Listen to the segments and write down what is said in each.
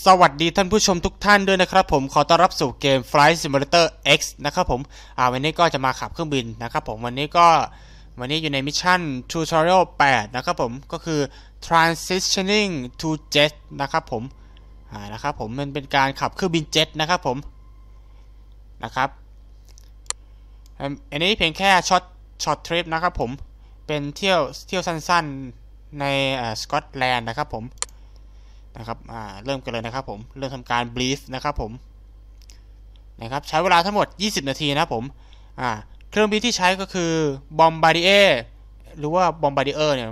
สวัสดีท่านผู้ชมทุกท่านด้วยนะครับผมขอต้อนรับสู่เกม Flight Simulator X นะครับผมวันนี้ก็จะมาขับเครื่องบินนะครับผมวันนี้อยู่ในมิชชั่น Tutorial 8นะครับผมก็คือ Transitioning to Jet นะครับผมนะครับผมมันเป็นการขับเครื่องบินเจ็ตนะครับผมนะครับอันนี้เพียงแค่ช็อตทริปนะครับผมเป็นเที่ยวสั้นๆในสกอตแลนด์นะครับผมนะครับเริ่มกันเลยนะครับผมเริ่มทำการบรีฟนะครับผมนะครับใช้เวลาทั้งหมด20นาทีนะครับผมเครื่องบินที่ใช้ก็คือบอมบาร์ดิเออร์หรือว่าบอมบาร์ดิเออร์เนี่ย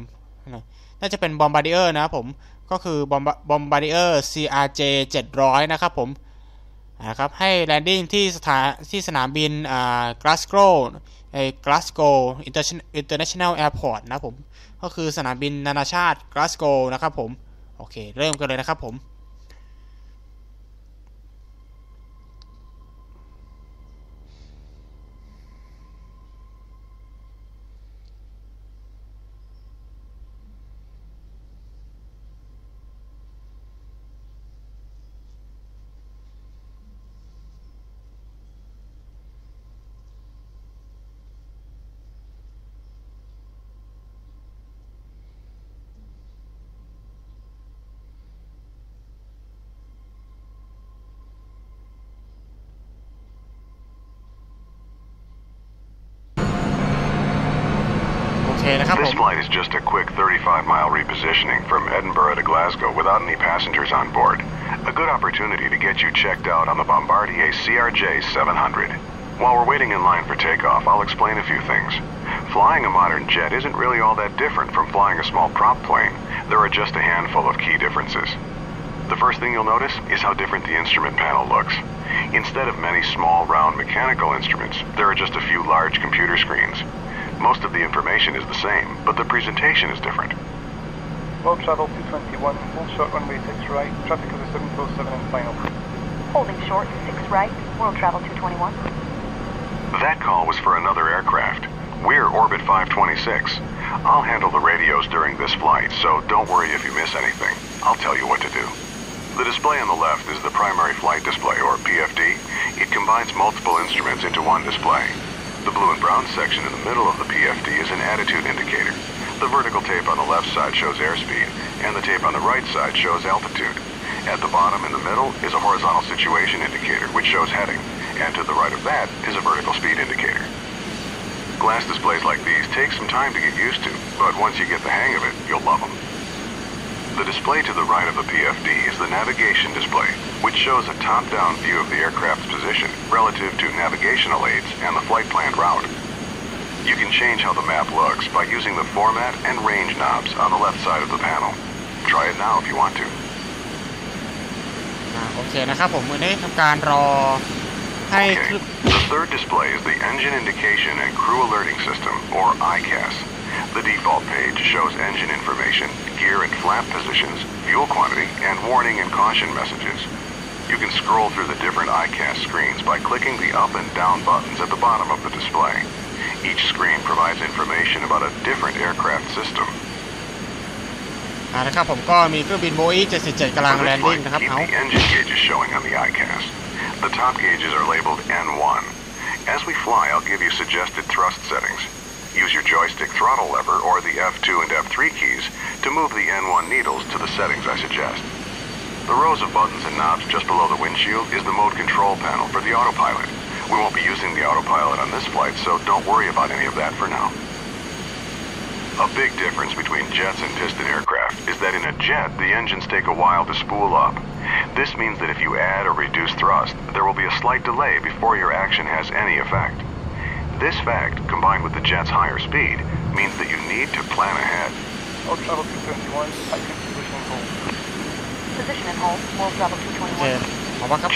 น่าจะเป็นบอมบาร์ดิเออร์นะครับผมก็คือบอมบาร์ดิเออร์ CRJ 700นะครับผมนะครับให้แลนดิ้งที่สนามบินกลาสโกว์International Airport นะผมก็คือสนามบินนานาชาติกลาสโกว์นะครับผมโอเคเริ่มกันเลยนะครับผมThis flight is just a quick 35-mile repositioning from Edinburgh to Glasgow without any passengers on board. A good opportunity to get you checked out on the Bombardier CRJ 700. While we're waiting in line for takeoff, I'll explain a few things. Flying a modern jet isn't really all that different from flying a small prop plane. There are just a handful of key differences. The first thing you'll notice is how different the instrument panel looks. Instead of many small, round mechanical instruments, there are just a few large computer screens. Most of the information is the same, but the presentation is different. World travel 221, hold short runway 6 right, traffic of the 747 and final. Holding short 6 right, world travel 221. That call was for another aircraft. We're orbit 526. I'll handle the radios during this flight, so don't worry if you miss anything. I'll tell you what to do. The display on the left is the primary flight display, or PFD. It combines multiple instruments into one display. The blue and brown section in the middle of the PFD is an attitude indicator. The vertical tape on the left side shows airspeed, and the tape on the right side shows altitude. At the bottom in the middle is a horizontal situation indicator, which shows heading, and to the right of that is a vertical speed indicator. Glass displays like these take some time to get used to, but once you get the hang of it, you'll love them. The display to the right of the PFD is the navigation display, which shows a top-down view of the aircraft's position relative to navigational aids and the flight planned route. You can change how the map looks by using the format and range knobs on the left side of the panel. Try it now if you want to. โอเคนะครับผมวันนี้ทำการรอให้ The third display is the Engine Indication and Crew Alerting System, or ICAS. The default page shows engine information, gear and flap positions, fuel quantity, and warning and caution messages. You can scroll through the different ICAS screens by clicking the up and down buttons at the bottom of the display. Each screen provides information about a different aircraft system. นะครับผมก็มีเครื่องบินโบอิ้ง77กำลังแลนดิ้งนะครับ Keep the engine gauges showing on the ICAS. The top gauges are labeled N1. As we fly, I'll give you suggested thrust settings. Use your joystick throttle lever or the F2 and F3 keys to move the N1 needles to the settings I suggest. The rows of buttons and knobs just below the windshield is the mode control panel for the autopilot. We won't be using the autopilot on this flight, so don't worry about any of that for now. A big difference between jets and piston aircraft is that in a jet, the engines take a while to spool up. This means that if you add or reduce thrust, there will be a slight delay before your action has any effect. This fact, combined with the jet's higher speed, means that you need to plan ahead. World travel 221, active position and hold. Position and hold, world travel 221.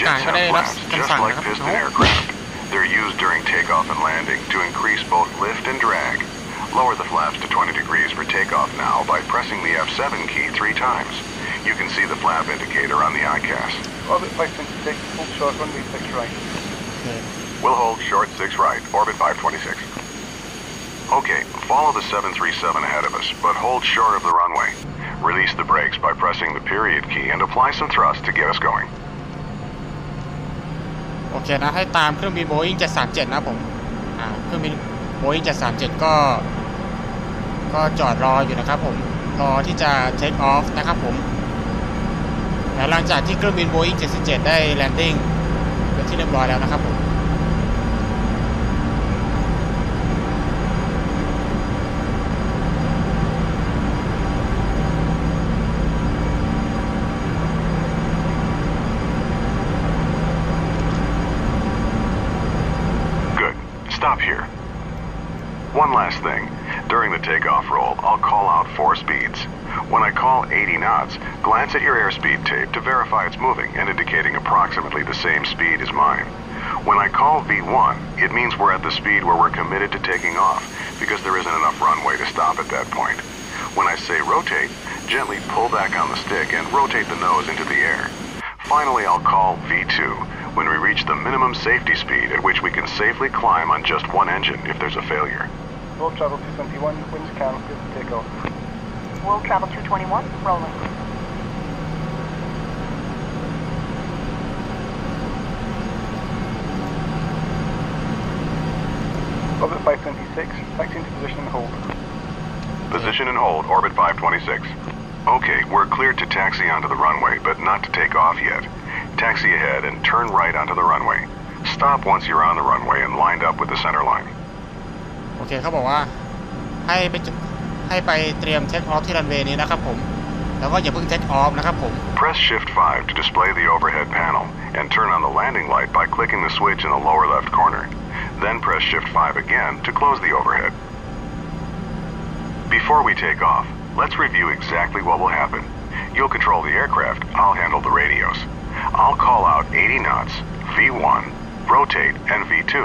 Jets have flaps just like piston aircraft. They're used during takeoff and landing to increase both lift and drag. Lower the flaps to 20 degrees for takeoff now by pressing the F7 key 3 times. You can see the flap indicator on the ICAS. Orbit 526, hold short runway 6 right. We'll hold short 6 right, orbit 526. Okay, follow the 737 ahead of us, but hold short of the runway. Release the brakes by pressing the period key and apply some thrust to get us going. โอเคนะให้ตามเครื่องบิน Boeing 737นะผมเครื่องบิน Boeing 737ก็จอดรออยู่นะครับผมรอที่จะ take off นะครับผมและหลังจากที่เครื่องบิน Boeing 737ได้ landing เป็นที่เรียบร้อยแล้วนะครับผม Stop here. One last thing. During the takeoff roll, I'll call out 4 speeds. When I call 80 knots, glance at your airspeed tape to verify it's moving and indicating approximately the same speed as mine. When I call V1, it means we're at the speed where we're committed to taking off because there isn't enough runway to stop at that point. When I say rotate, gently pull back on the stick and rotate the nose into the air. Finally, I'll call V2 when we reach the minimum safety speed at which we can safely climb on just one engine if there's a failure. World Travel 221, winds calm, good to take off. World Travel 221, rolling. Orbit 526, taxi into position and hold. Position and hold, orbit 526. Okay, we're cleared to taxi onto the runway, but not to take off yet. Taxi ahead and turn right onto the runway. Stop once you're on the runway and lined up with the center line. โอเคเขาบอกว่าให้ไปเตรียม take off ที่ runway นี้นะครับผมแล้วก็อย่าเพิ่ง take off นะครับผม Press Shift 5 to display the overhead panel and turn on the landing light by clicking the switch in the lower left corner. Then press Shift 5 again to close the overhead. Before we take off, let's review exactly what will happen. You'll control the aircraft, I'll handle the radios. I'll call out 80 knots, V1, rotate, and V2.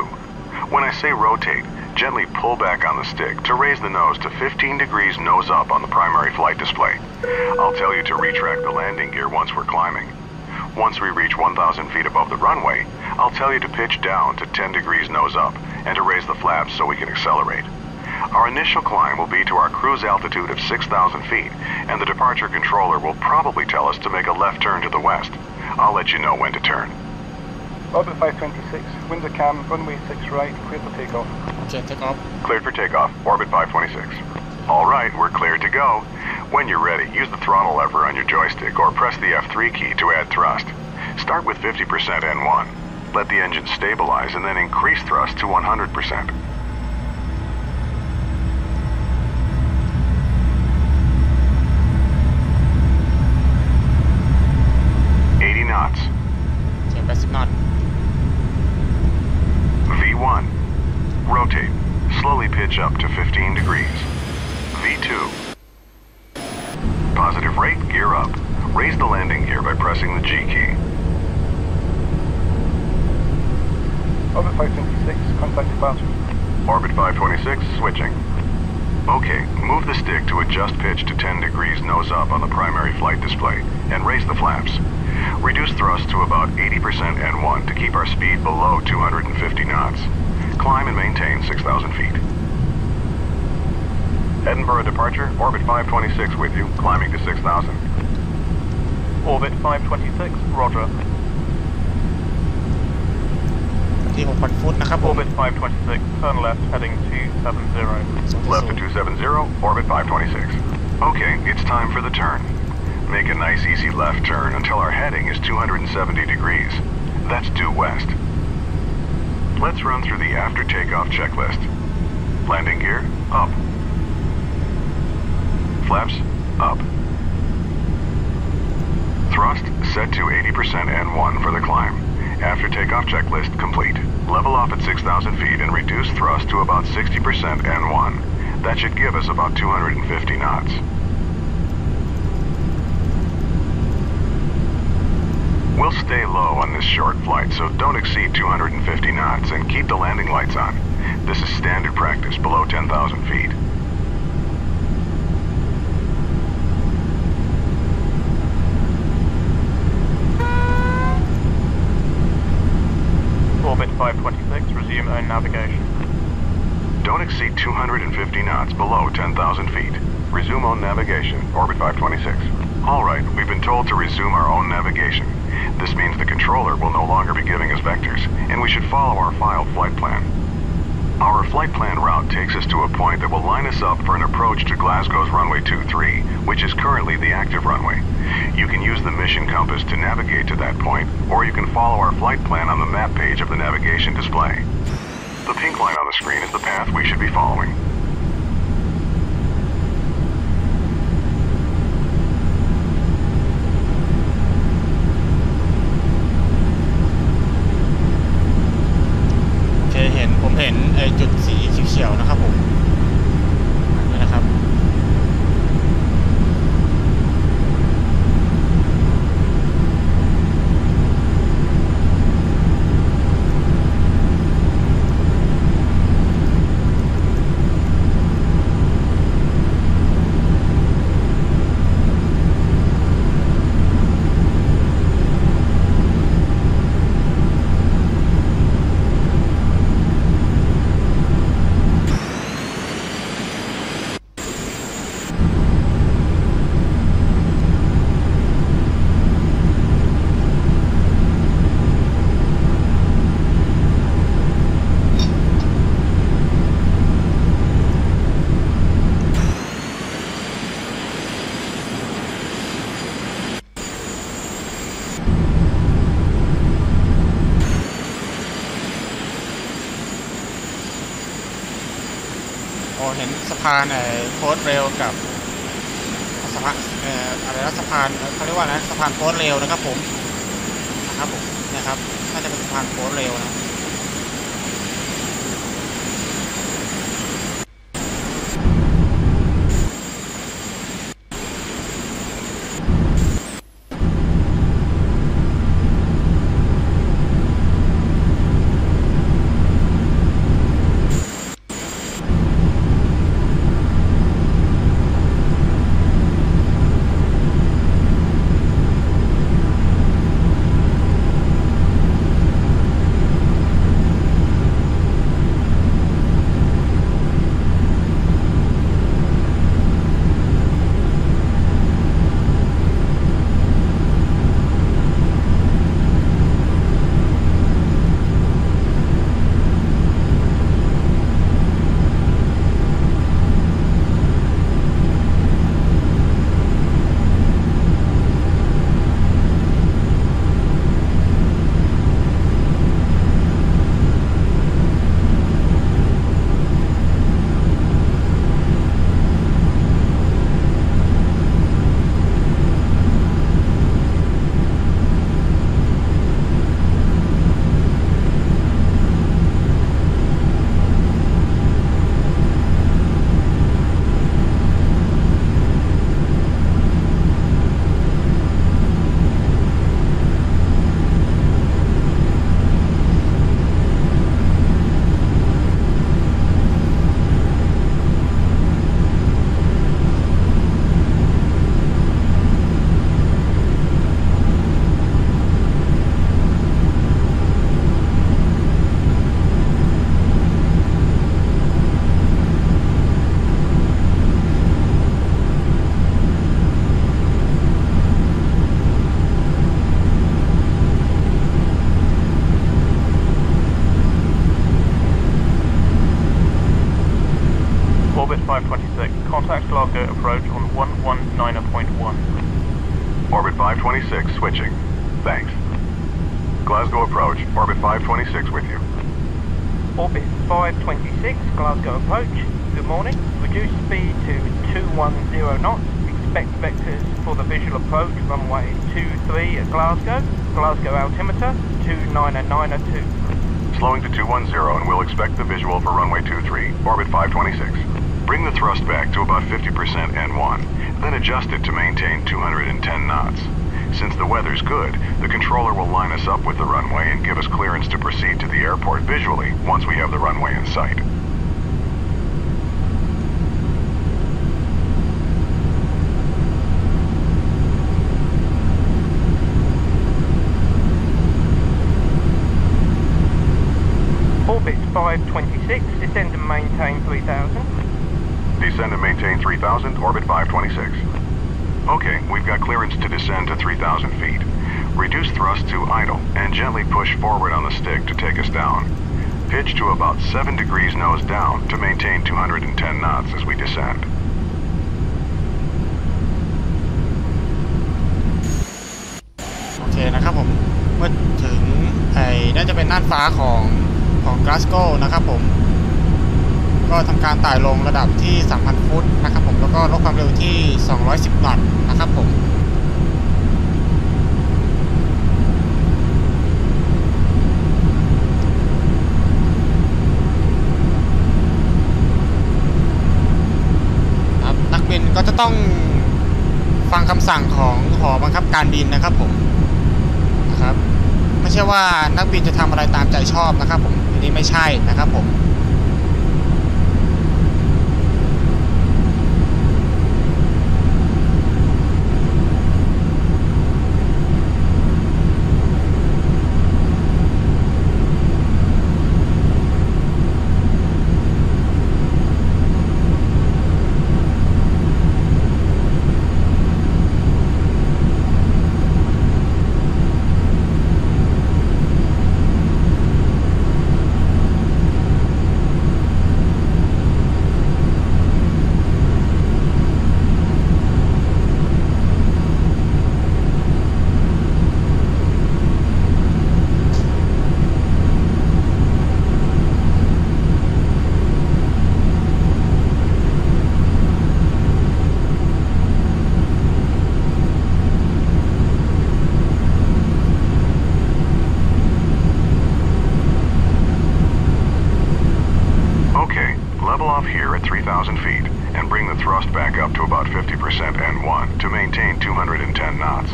When I say rotate, gently pull back on the stick to raise the nose to 15 degrees nose up on the primary flight display. I'll tell you to retract the landing gear once we're climbing. Once we reach 1,000 feet above the runway, I'll tell you to pitch down to 10 degrees nose up and to raise the flaps so we can accelerate. Our initial climb will be to our cruise altitude of 6,000 feet, and the departure controller will probably tell us to make a left turn to the west. I'll let you know when to turn. Orbit 526, winds are calm, runway 6 right, cleared for takeoff. Okay, take off. Cleared for takeoff, orbit 526. All right, we're cleared to go. When you're ready, use the throttle lever on your joystick or press the F3 key to add thrust. Start with 50% N1. Let the engine stabilize and then increase thrust to 100%. Knots. Okay, basic knot. V1. Rotate. Slowly pitch up to 15 degrees. V2. Positive rate, gear up. Raise the landing gear by pressing the G key. Orbit 526, contact departure. Orbit 526, switching. Okay, move the stick to adjust pitch to 10 degrees nose up on the primary flight display and raise the flaps. Reduce thrust to about 80% N1 to keep our speed below 250 knots. Climb and maintain 6,000 feet. Edinburgh departure, orbit 526 with you, climbing to 6,000. Orbit 526, roger. ที่ 6,000 ฟุตนะครับผม Orbit 526, turn left, heading 270. Left to 270, orbit 526. Okay, it's time for the turn. Make a nice easy left turn until our heading is 270 degrees. That's due west. Let's run through the after takeoff checklist. Landing gear, up. Flaps, up. Thrust set to 80% N1 for the climb. After takeoff checklist complete. Level off at 6,000 feet and reduce thrust to about 60% N1. That should give us about 250 knots. We'll stay low on this short flight, so don't exceed 250 knots and keep the landing lights on. This is standard practice below 10,000 feet. Orbit 526, resume own navigation. Don't exceed 250 knots below 10,000 feet. Resume own navigation, orbit 526. Alright, we've been told to resume our own navigation. This means the controller will no longer be giving us vectors, and we should follow our filed flight plan. Our flight plan route takes us to a point that will line us up for an approach to Glasgow's runway 23, which is currently the active runway. You can use the mission compass to navigate to that point, or you can follow our flight plan on the map page of the navigation display. The pink line on the screen is the path we should be following. ผมเห็นจุดสีเขียวๆนะครับผมนี่นะครับเห็นสะพานโค้ดเร็วกับสะพานอะไรนะสะพานเขาเรียกว่านะสะพานโค้ดเร็วนะครับผมนะครับน่าจะเป็นสะพานโค้ดเร็วนะ526, contact Glasgow approach on 119.1. Orbit 526, switching. Thanks. Glasgow approach, orbit 526 with you. Orbit 526, Glasgow approach. Good morning. Reduce speed to 210 knots. Expect vectors for the visual approach, runway 23 at Glasgow. Glasgow altimeter 29902. Slowing to 210 and we'll expect the visual for runway 23, orbit 526. Bring the thrust back to about 50% N1, then adjust it to maintain 210 knots. Since the weather's good, the controller will line us up with the runway and give us clearance to proceed to the airport visually once we have the runway in sight. Orbit 526, descend and maintain 3000. Descend and maintain 3000, orbit 526. Okay, we've got clearance to descend to 3000 feet. Reduce thrust to idle and gently push forward on the stick to take us down. Pitch to about 7 degrees nose down to maintain 210 knots as we descend. โอเคนะครับผมเมื่อถึงน่าจะเป็นน่านฟ้าของกลาสโกนะครับผมก็ทำการไต่ลงระดับที่ 3,000 ฟุตนะครับผมแล้วก็ลดความเร็วที่ 210 นอตนะครับผมนักบินก็จะต้องฟังคำสั่งของหอบังคับการบินนะครับผมนะครับไม่ใช่ว่านักบินจะทำอะไรตามใจชอบนะครับผมอันนี้ไม่ใช่นะครับผมHere at 3,000 feet and bring the thrust back up to about 50% N1 to maintain 210 knots.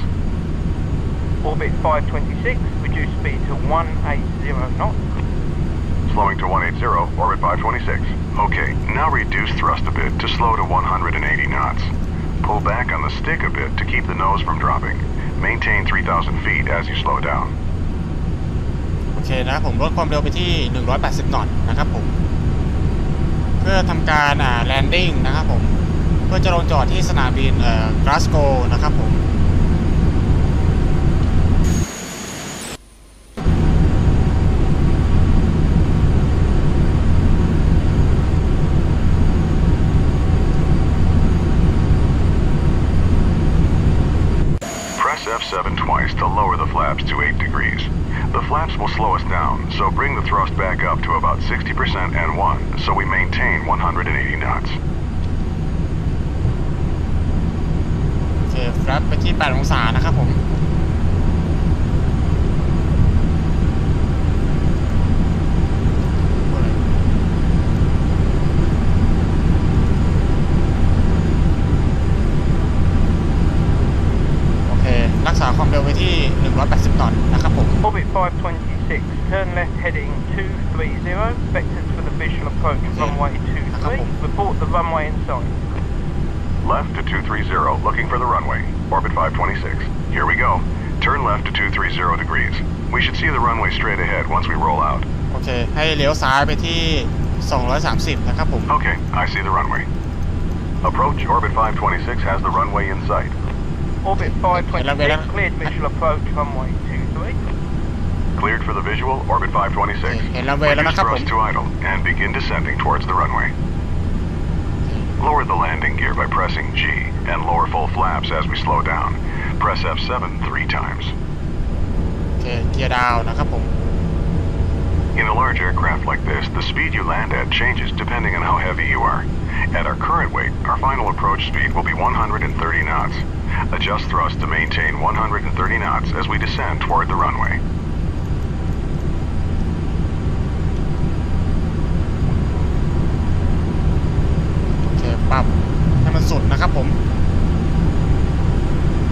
Orbit 526, reduce speed to 180 knots. Slowing to 180, orbit 526. Okay, now reduce thrust a bit to slow to 180 knots. Pull back on the stick a bit to keep the nose from dropping. Maintain 3,000 feet as you slow down. โอเคนะผมลดความเร็วไปที่ 180 นอตนะครับผมเพื่อทำการแลนดิ้งนะครับผมเพื่อจะลงจอดที่สนามบินกลาสโกนะครับผมF7 twice to lower the flaps to 8 degrees. The flaps will slow us down, so bring the thrust back up to about 60% N1 so we maintain 180 knots. โอเคแฟลปไปที่ 8 องศานะครับผมรักษาความเร็วไว้ที่ 180 นอตนะครับผม Orbit 526, turn left heading 230, vectors for the visual approach runway 23, report the runway in sight. Left to 230, looking for the runway, orbit 526. Here we go. Turn left to 230 degrees. We should see the runway straight ahead once we roll out. โอเคให้เลี้ยวซ้ายไปที่ 230 นะครับผม Okay, I see the runway. Approach, orbit 526 has the runway in sight. Orbit 526, cleared visual approach, runway 23. Cleared for the visual, orbit 526. Reduce thrust to idle and begin descending towards the runway. Lower the landing gear by pressing G and lower full flaps as we slow down. Press F7 3 times. โอเคเกียร์ดาวนะครับผม In a large aircraft like this, the speed you land at changes depending on how heavy you are. At our current weight, our final approach speed will be 130 knots. Adjust thrust to maintain 130 knots as we descend toward the runway. โอเคปรับให้มันสุดนะครับผม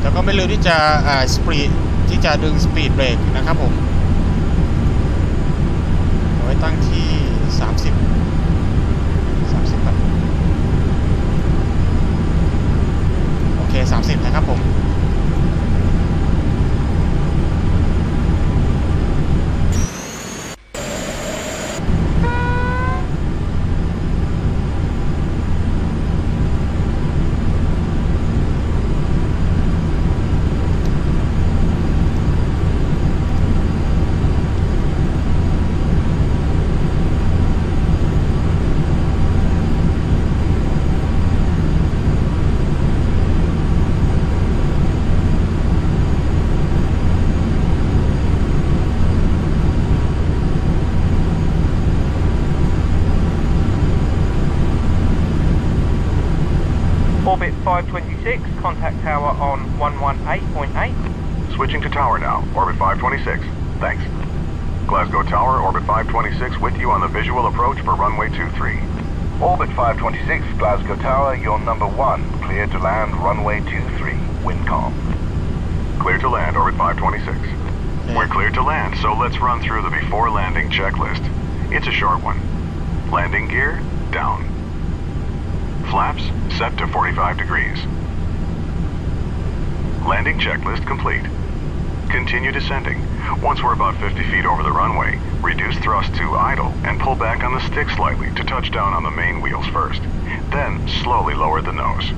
แล้วก็ไม่ลืมที่จะสปีดที่จะดึงสปีดเบรกนะครับผมเอาไว้ตั้งที่ 30ครับโอเค30นะครับผม 526, contact tower on 118.8. Switching to tower now, orbit 526. Thanks. Glasgow Tower, orbit 526 with you on the visual approach for runway 23. Orbit 526, Glasgow Tower, you're number 1. Clear to land, runway 23. Wind calm. Clear to land, orbit 526. We're cleared to land, so let's run through the before landing checklist. It's a short one. Landing gear, down. Flaps, set to 45 degrees. Landing checklist complete. Continue descending. Once we're about 50 feet over the runway, reduce thrust to idle and pull back on the stick slightly to touch down on the main wheels first. Then slowly lower the nose.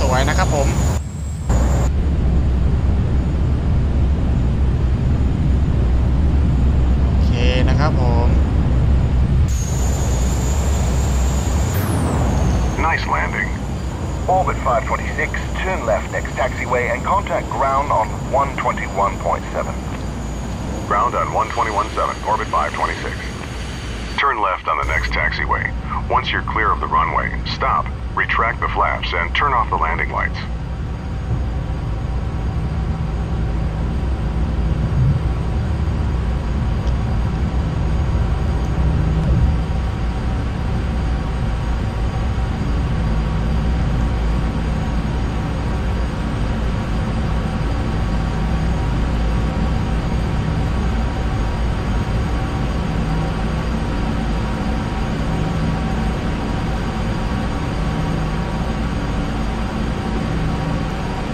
สวยนะครับผมโอเคนะครับผม Nice landing. Orbit 526, turn left next taxiway and contact ground on 121.7. Ground on 121.7, orbit 526. Turn left on the next taxiway. Once you're clear of the runway, stop, retract the flaps, and turn off the landing lights.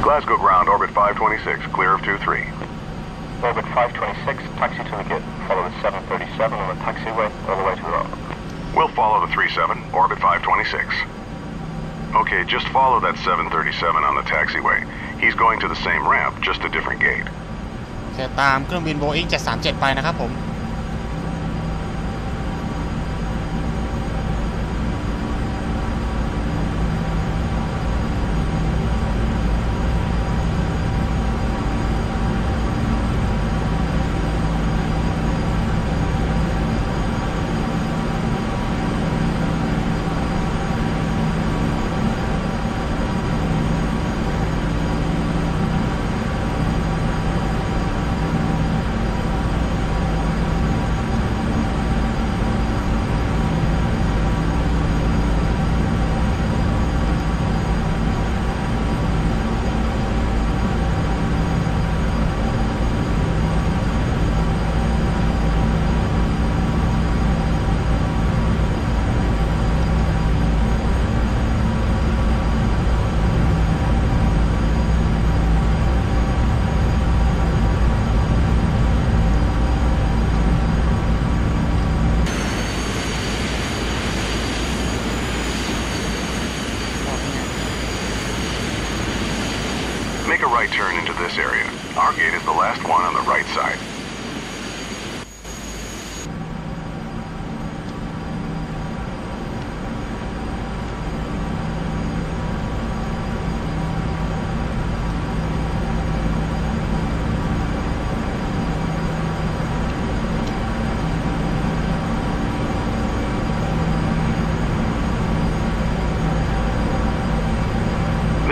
Glasgow ground, orbit 526, clear of 23. Orbit 526, taxi to the gate. Follow the 737 on the taxiway all the way to the orbit. We'll follow the 37, orbit 526. Okay, just follow that 737 on the taxiway. He's going to the same ramp, just a different gate. โอเคตามเครื่องบิน Boeing 737ไปนะครับผมMake a right turn into this area. Our gate is the last one on the right side.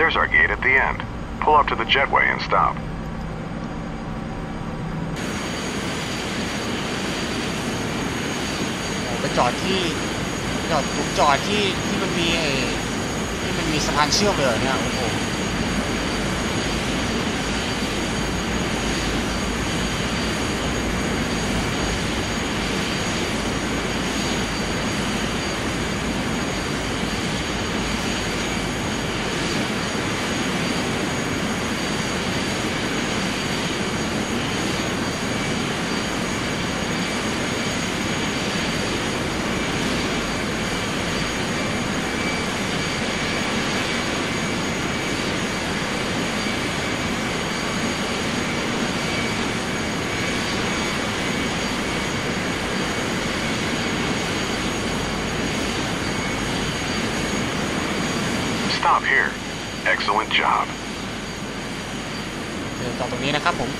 There's our gate at the end. Pull up to the jetway and stop. ไปจอดที่ที่มันมีสะพานเชื่อมเลยเนี่ยโอ้โหStop here. Excellent job. จอดตรงนี้นะครับผม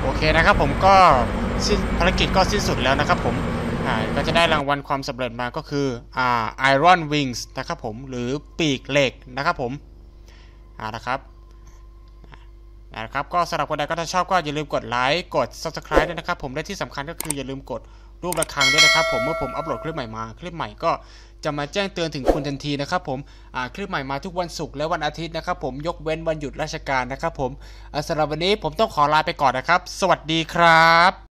โอเคนะครับผมก็ภารกิจก็สิ้นสุดแล้วนะครับผมก็จะได้รางวัลความสำเร็จมาก็คือIron Wings นะครับผมหรือปีกเหล็กนะครับผมนะครับก็สำหรับคนใดก็ถ้าชอบก็อย่าลืมกดไลค์กด Subscribe ด้วยนะครับผมและที่สำคัญก็คืออย่าลืมกดรูประฆังด้วยนะครับผมเมื่อผมอัปโหลดคลิปใหม่มาคลิปใหม่ก็จะมาแจ้งเตือนถึงคุณทันทีนะครับผมคลิปใหม่มาทุกวันศุกร์และวันอาทิตย์นะครับผมยกเว้นวันหยุดราชการนะครับผมสำหรับวันนี้ผมต้องขอลาไปก่อนนะครับสวัสดีครับ